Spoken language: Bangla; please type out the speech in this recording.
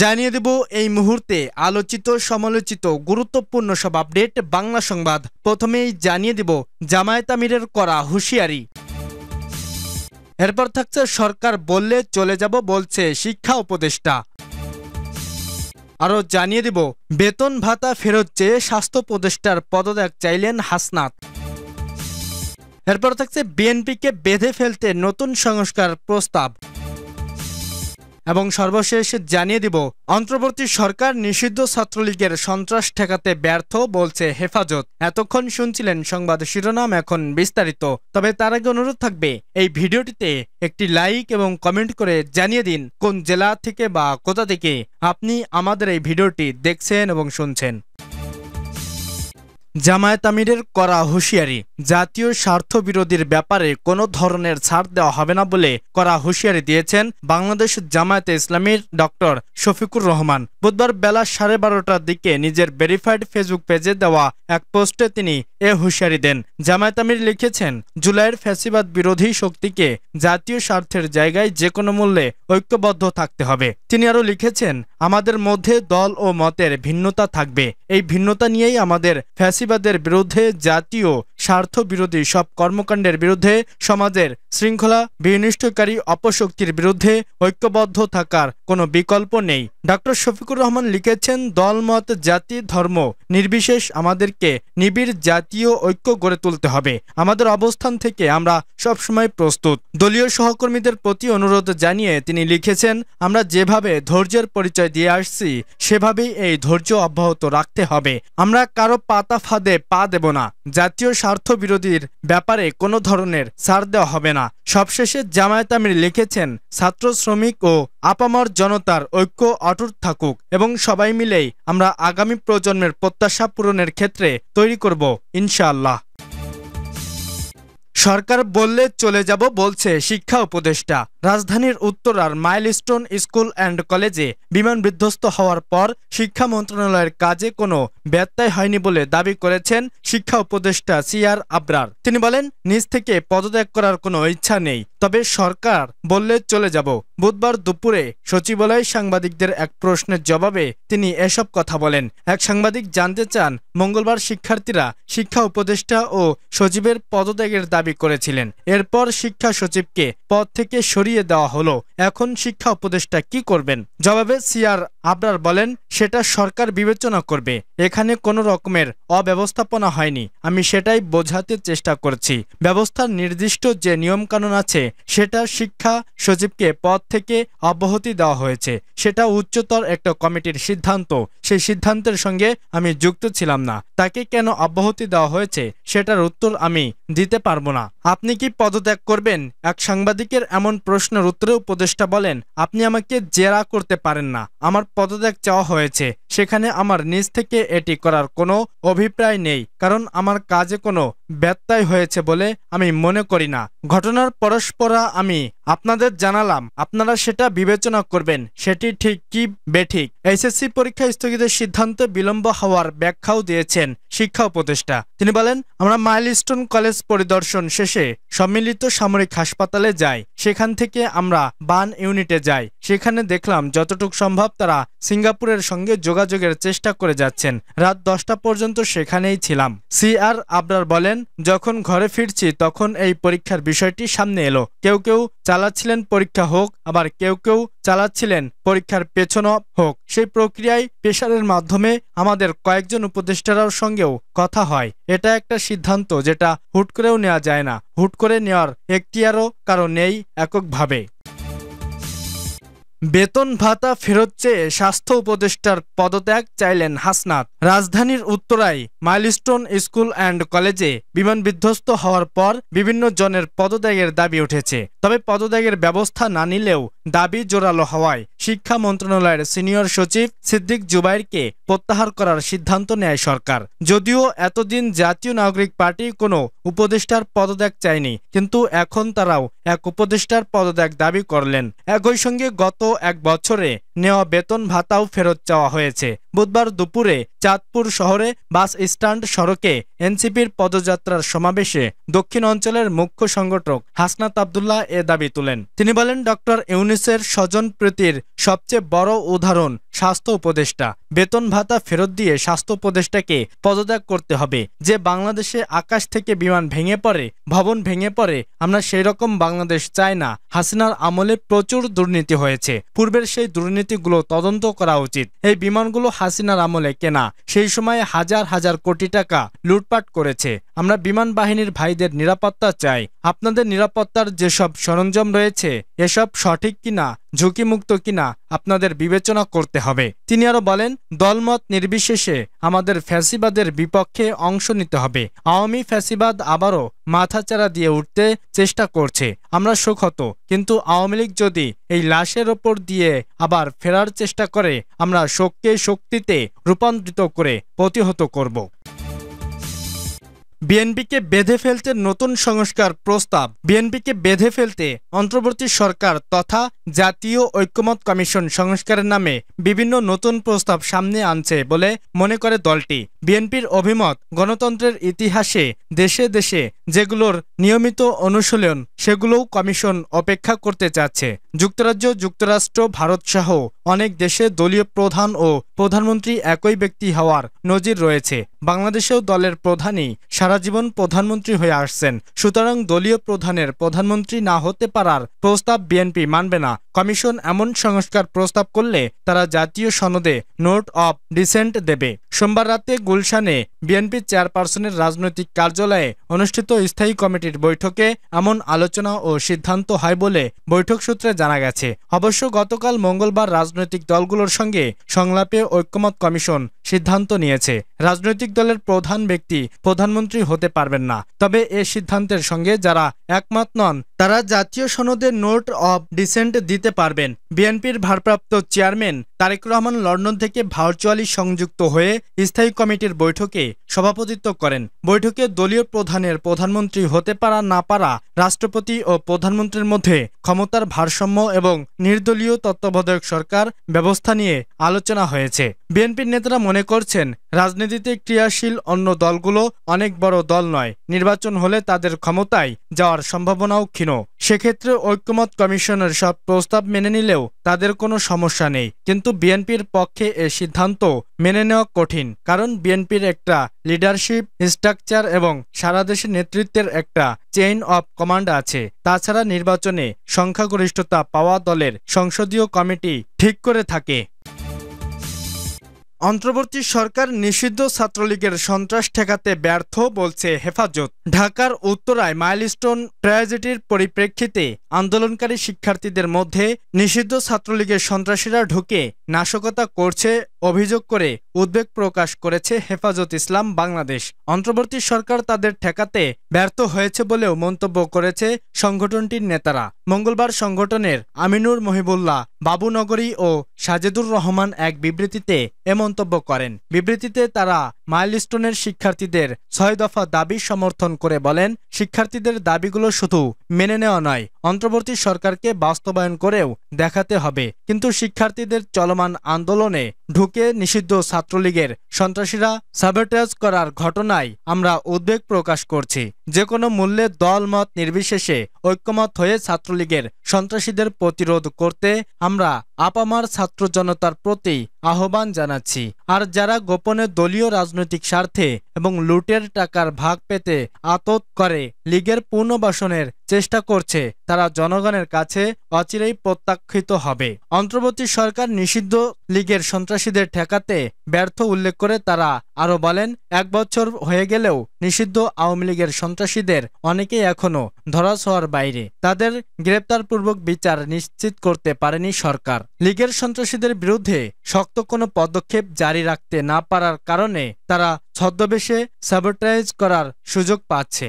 জানিয়ে দেব এই মুহূর্তে আলোচিত সমালোচিত গুরুত্বপূর্ণ সব আপডেট বাংলা সংবাদ। প্রথমেই জানিয়ে দেব জামায়াত আমিরের করা হুঁশিয়ারি। এরপর থাকছে সরকার বললে চলে যাব বলছে শিক্ষা উপদেষ্টা। আরও জানিয়ে দেব বেতন ভাতা ফেরত চেয়ে স্বাস্থ্য উপদেষ্টার পদত্যাগ চাইলেন হাসনাত। এরপর থাকছে বিএনপিকে বেঁধে ফেলতে নতুন সংস্কার প্রস্তাব। এবং সর্বশেষ জানিয়ে দিব অন্তর্বর্তী সরকার নিষিদ্ধ ছাত্রলীগের সন্ত্রাস ঠেকাতে ব্যর্থ বলছে হেফাজত। এতক্ষণ শুনছিলেন সংবাদ শিরোনাম, এখন বিস্তারিত। তবে তার আগে অনুরোধ থাকবে এই ভিডিওটিতে একটি লাইক এবং কমেন্ট করে জানিয়ে দিন কোন জেলা থেকে বা কোথা থেকে আপনি আমাদের এই ভিডিওটি দেখছেন এবং শুনছেন। জামায়াত আমিরের করা হুঁশিয়ারি। জাতীয় স্বার্থ বিরোধীর ব্যাপারে কোনো ধরনের ছাড় দেওয়া হবে না বলে করা হুঁশিয়ারি দিয়েছেন বাংলাদেশ জামায়াতে ইসলামীর ডক্টর শফিকুর রহমান। বুধবার বেলা 12:30টার দিকে নিজের ভেরিফাইড ফেসবুক পেজে দেওয়া এক পোস্টে তিনি এ হুঁশিয়ারি দেন। জামায়াত আমির লিখেছেন, জুলাইয়ের ফ্যাসিবাদ বিরোধী শক্তিকে জাতীয় স্বার্থের জায়গায় যে কোনো মূল্যে ঐক্যবদ্ধ থাকতে হবে। তিনি আরও লিখেছেন, আমাদের মধ্যে দল ও মতের ভিন্নতা থাকবে। এই ভিন্নতা নিয়েই আমাদের ফ্যাসিবাদের বিরুদ্ধে, জাতীয় স্বার্থ বিরোধী সব কর্মকাণ্ডের বিরুদ্ধে, সমাজের শৃঙ্খলা বিনষ্টকারী অপশক্তির বিরুদ্ধে ঐক্যবদ্ধ থাকার কোনো বিকল্প নেই। ডক্টর শফিকুর রহমান লিখেছেন, দলমত, জাতি, ধর্ম নির্বিশেষ আমাদেরকে নিবিড় জাতীয় ঐক্য গড়ে তুলতে হবে। আমাদের অবস্থান থেকে আমরা সবসময় প্রস্তুত। দলীয় সহকর্মীদের প্রতি অনুরোধ জানিয়ে তিনি লিখেছেন, আমরা যেভাবে ধৈর্যের পরিচয় দিয়ে আসছি সেভাবেই এই ধৈর্য অব্যাহত রাখতে হবে। আমরা কারো পাতা ফাঁদে পা দেব না। জাতীয় স্বার্থ বিরোধীর ব্যাপারে কোনো ধরনের ছাড় দেওয়া হবে না। সবশেষে জামায়াত আমির লিখেছেন, ছাত্র, শ্রমিক ও আপামর জনতার ঐক্য অটুট থাকুক এবং সবাই মিলেই আমরা আগামী প্রজন্মের প্রত্যাশা পূরণের ক্ষেত্রে তৈরি করব ইনশাআল্লাহ। সরকার বললে চলে যাব বলছে শিক্ষা উপদেষ্টা। রাজধানীর উত্তরার মাইলস্টোন স্কুল অ্যান্ড কলেজে বিমান বিধ্বস্ত হওয়ার পর শিক্ষা মন্ত্রণালয়ের কাজে কোনো ব্যত্যয় হয়নি বলে দাবি করেছেন শিক্ষা উপদেষ্টা সিআর আবরার। তিনি বলেন, নিজ থেকে পদত্যাগ করার কোনো ইচ্ছা নেই, তবে সরকার বললে চলে যাব। বুধবার দুপুরে সচিবালয়ে সাংবাদিকদের এক প্রশ্নের জবাবে তিনি এসব কথা বলেন। এক সাংবাদিক জানতে চান, মঙ্গলবার শিক্ষার্থীরা শিক্ষা উপদেষ্টা ও সচিবের পদত্যাগের দাবি করেছিলেন। এরপর শিক্ষা সচিবকে পদ থেকে সরিয়ে দেওয়া হলো। এখন শিক্ষা উপদেষ্টা কি করবেন? জবাবে সিআর আবরার বলেন, সেটা সরকার বিবেচনা করবে। এখানে কোনো রকমের অব্যবস্থাপনা হয়নি। আমি সেটাই বোঝাতে চেষ্টা করছি। ব্যবস্থার নির্দিষ্ট যে নিয়মকানুন আছে সেটা শিক্ষা সচিবকে পদ থেকে অব্যাহতি দেওয়া হয়েছে। সেটা উচ্চতর একটা কমিটির সিদ্ধান্ত। সেই সিদ্ধান্তের সঙ্গে আমি যুক্ত ছিলাম না। তাকে কেন অব্যাহতি দেওয়া হয়েছে সেটার উত্তর আমি দিতে পারবো না। আপনি কি পদত্যাগ করবেন? এক সাংবাদিকের এমন প্রশ্নের উত্তরে উপদেষ্টা বলেন, আপনি আমাকে জেরা করতে পারেন না। আমার পদত্যাগ চাওয়া হয়েছে, সেখানে আমার নিজ থেকে এটি করার কোনো অভিপ্রায় নেই, কারণ আমার কাজে কোনো ব্যত্যয় হয়েছে বলে আমি মনে করি না। ঘটনার পরস্পরা আমি আপনাদের জানালাম, আপনারা সেটা বিবেচনা করবেন সেটি ঠিক কি বেঠিক। এইচএসসি পরীক্ষা স্থগিতের সিদ্ধান্তে বিলম্ব হওয়ার ব্যাখ্যাও দিয়েছেন শিক্ষা উপদেষ্টা। তিনি বলেন, আমরা মাইলস্টোন কলেজ পরিদর্শন শেষে সম্মিলিত সামরিক হাসপাতালে যাই। সেখান থেকে আমরা বার্ন ইউনিটে যাই। সেখানে দেখলাম যতটুকু সম্ভব তারা সিঙ্গাপুরের সঙ্গে যোগাযোগের চেষ্টা করে যাচ্ছেন। রাত 10টা পর্যন্ত সেখানেই ছিলাম। সিআর আবরার বলেন, যখন ঘরে ফিরছি তখন এই পরীক্ষার বিষয়টি সামনে এলো। কেউ কেউ চালাচ্ছিলেন পরীক্ষা হোক, আবার কেউ কেউ চালাচ্ছিলেন পরীক্ষার পেছনো হোক। সেই প্রক্রিয়ায় প্রেসারের মাধ্যমে আমাদের কয়েকজন উপদেষ্টার সঙ্গেও কথা হয়। এটা একটা সিদ্ধান্ত যেটা হুট করেও নেওয়া যায় না। হুট করে নেওয়ার এখতিয়ারও কারো নেই এককভাবে। বেতন ভাতা ফেরত চেয়ে স্বাস্থ্য উপদেষ্টার পদত্যাগ চাইলেন হাসনাত। রাজধানীর উত্তরায় মাইলস্টোন স্কুল অ্যান্ড কলেজে বিমান বিধ্বস্ত হওয়ার পর বিভিন্ন জনের পদত্যাগের দাবি উঠেছে। তবে পদত্যাগের ব্যবস্থা না নিলেও দাবি জোরালো হওয়ায় শিক্ষা মন্ত্রণালয়ের সিনিয়র সচিব সিদ্দিক জুবাইরকে প্রত্যাহার করার সিদ্ধান্ত নেয় সরকার। যদিও এতদিন জাতীয় নাগরিক পার্টি কোনো উপদেষ্টার পদত্যাগ চায়নি, কিন্তু এখন তারাও এক উপদেষ্টার পদত্যাগ দাবি করলেন। একই সঙ্গে গত এক বছরে নেওয়া বেতন ভাতাও ফেরত চাওয়া হয়েছে। বুধবার দুপুরে চাঁদপুর শহরে বাস স্ট্যান্ড সড়কে এনসিপির পদযাত্রার সমাবেশে দক্ষিণ অঞ্চলের মুখ্য সংগঠক হাসনাত আব্দুল্লাহ এ দাবি তুলেন। তিনি বলেন, ডক্টর ইউনূসের স্বজনপ্রীতির সবচেয়ে বড় উদাহরণ স্বাস্থ্য উপদেষ্টা। বেতন ভাতা ফেরত দিয়ে স্বাস্থ্য উপদেষ্টাকে পদত্যাগ করতে হবে। যে বাংলাদেশে আকাশ থেকে বিমান ভেঙে পড়ে, ভবন ভেঙে পড়ে, আমরা সেই রকম বাংলাদেশ চাই না। হাসিনার আমলে প্রচুর দুর্নীতি হয়েছে, পূর্বের সেই দুর্নীতিগুলো তদন্ত করা উচিত। এই বিমানগুলো হাসিনার আমলে কেনা, সেই সময়ে হাজার হাজার কোটি টাকা লুটপাট করেছে। আমরা বিমান বাহিনীর ভাইদের নিরাপত্তা চাই। আপনাদের নিরাপত্তার যেসব সরঞ্জাম রয়েছে, এসব সঠিক কিনা, ঝুঁকিমুক্ত কিনা আপনাদের বিবেচনা করতে হবে। তিনি আরো বলেন, দলমত নির্বিশেষে আমাদের ফ্যাসিবাদের বিপক্ষে অংশ নিতে হবে। আওয়ামী ফ্যাসিবাদ আবারও মাথাচাড়া দিয়ে উঠতে চেষ্টা করছে। আমরা শোকহত, কিন্তু আওয়ামী লীগ যদি এই লাশের ওপর দিয়ে আবার ফেরার চেষ্টা করে, আমরা শোককে শক্তিতে রূপান্তরিত করে প্রতিহত করব। বিএনপিকে বেঁধে ফেলতে নতুন সংস্কার প্রস্তাব। বিএনপিকে বেঁধে ফেলতে অন্তর্বর্তী সরকার তথা জাতীয় ঐক্যমত্য কমিশন সংস্কারের নামে বিভিন্ন নতুন প্রস্তাব সামনে আনছে বলে মনে করে দলটি। বিএনপির অভিমত, গণতন্ত্রের ইতিহাসে দেশে দেশে যেগুলোর নিয়মিত অনুশীলন, সেগুলোও কমিশন অপেক্ষা করতে চাচ্ছে। যুক্তরাজ্য, যুক্তরাষ্ট্র, ভারতসহ অনেক দেশে দলীয় প্রধান ও প্রধানমন্ত্রী একই ব্যক্তি হওয়ার নজির রয়েছে। বাংলাদেশেও দলের প্রধানই সারা জীবন প্রধানমন্ত্রী হয়ে আসছেন। সুতরাং দলীয় প্রধানের প্রধানমন্ত্রী না হতে পারার প্রস্তাব বিএনপি মানবে না। কমিশন এমন সংস্কার প্রস্তাব করলে তারা জাতীয় সনদে নোট অব ডিসেন্ট দেবে। সোমবার রাতে গুলশানে বিএনপি চেয়ারপারসনের রাজনৈতিক কার্যালয়ে অনুষ্ঠিত স্থায়ী কমিটির বৈঠকে এমন আলোচনা ও সিদ্ধান্ত হয় বলে বৈঠক সূত্রে জানা গেছে। অবশ্য গতকাল মঙ্গলবার রাজনৈতিক দলগুলোর সঙ্গে সংলাপে ঐক্যমত্য কমিশন সিদ্ধান্ত নিয়েছে, রাজনৈতিক দলের প্রধান ব্যক্তি প্রধানমন্ত্রী হতে পারবেন না। তবে এ সিদ্ধান্তের সঙ্গে যারা একমত নন, তারা জাতীয় সনদে নোট অব ডিসেন্ট দিতে পারবেন। বিএনপির ভারপ্রাপ্ত চেয়ারম্যান তারেক রহমান লন্ডন থেকে ভার্চুয়ালি সংযুক্ত হয়ে স্থায়ী কমিটির বৈঠকে সভাপতিত্ব করেন। বৈঠকে দলীয় প্রধানের প্রধানমন্ত্রী হতে পারা না পারা, রাষ্ট্রপতি ও প্রধানমন্ত্রীর মধ্যে ক্ষমতার ভারসাম্য এবং নির্দলীয় তত্ত্বাবধায়ক সরকার ব্যবস্থা নিয়ে আলোচনা হয়েছে। বিএনপির নেতারা মনে করছেন, রাজনীতিতে ক্রিয়াশীল অন্য দলগুলো অনেক বড় দল নয়, নির্বাচন হলে তাদের ক্ষমতায় যাওয়ার সম্ভাবনাও ক্ষীণ। সেক্ষেত্রে ঐক্যমত্য কমিশনের সব প্রস্তাব মেনে নিলেও তাদের কোনো সমস্যা নেই। কিন্তু বিএনপির পক্ষে এ সিদ্ধান্ত মেনে নেওয়া কঠিন, কারণ বিএনপির একটা লিডারশিপ স্ট্রাকচার এবং সারা দেশে নেতৃত্বের একটা চেইন অব কমান্ড আছে। তাছাড়া নির্বাচনে সংখ্যাগরিষ্ঠতা পাওয়া দলের সংসদীয় কমিটি ঠিক করে থাকে। অন্তর্বর্তী সরকার নিষিদ্ধ ছাত্রলীগের সন্ত্রাস ঠেকাতে ব্যর্থ বলছে হেফাজত। ঢাকার উত্তরায় মাইলস্টোন ট্র্যাজেডির পরিপ্রেক্ষিতে আন্দোলনকারী শিক্ষার্থীদের মধ্যে নিষিদ্ধ ছাত্রলীগের সন্ত্রাসীরা ঢুকে নাশকতা করছে অভিযোগ করে উদ্বেগ প্রকাশ করেছে হেফাজত ইসলাম বাংলাদেশ। অন্তর্বর্তী সরকার তাদের ঠেকাতে ব্যর্থ হয়েছে বলেও মন্তব্য করেছে সংগঠনটির নেতারা। মঙ্গলবার সংগঠনের আমিনুর মহিবুল্লাহ, বাবুনগরী ও সাজেদুর রহমান এক বিবৃতিতে এ মন্তব্য করেন। বিবৃতিতে তারা মাইলস্টোনের শিক্ষার্থীদের ৬ দফা দাবি সমর্থন করে বলেন, শিক্ষার্থীদের দাবিগুলো শুধু মেনে নেওয়া নয়, অন্তর্বর্তী সরকারকে বাস্তবায়ন করেও দেখাতে হবে। কিন্তু শিক্ষার্থীদের চলমান আন্দোলনে ঢুকে নিষিদ্ধ ছাত্রলীগের সন্ত্রাসীরা সাবোটেজ করার ঘটনায় আমরা উদ্বেগ প্রকাশ করছি। যে কোনো মূল্যে দলমত নির্বিশেষে ঐক্যমত হয়ে ছাত্রলীগের সন্ত্রাসীদের প্রতিরোধ করতে আমরা আপামার ছাত্র জনতার প্রতি আহ্বান জানাচ্ছি। আর যারা গোপনে দলীয় রাজনৈতিক স্বার্থে এবং লুটের টাকার ভাগ পেতে আতত করে লীগের পুনর্বাসনের চেষ্টা করছে, তারা জনগণের কাছে অচিরেই প্রত্যাখ্যিত হবে। অন্তর্বর্তী সরকার নিষিদ্ধ লীগের সন্ত্রাসীদের ঠেকাতে ব্যর্থ উল্লেখ করে তারা আরো বলেন, ১ বছর হয়ে গেলেও নিষিদ্ধ আওয়ামী লীগের সন্ত্রাসীদের অনেকেই এখনো ধরাছোঁয়ার বাইরে। তাদের গ্রেপ্তারপূর্বক বিচার নিশ্চিত করতে পারেনি সরকার। লীগের সন্ত্রাসীদের বিরুদ্ধে শক্ত কোনো পদক্ষেপ জারি রাখতে না পারার কারণে তারা ছদ্মবেশে স্যাবোটেজ করার সুযোগ পাচ্ছে।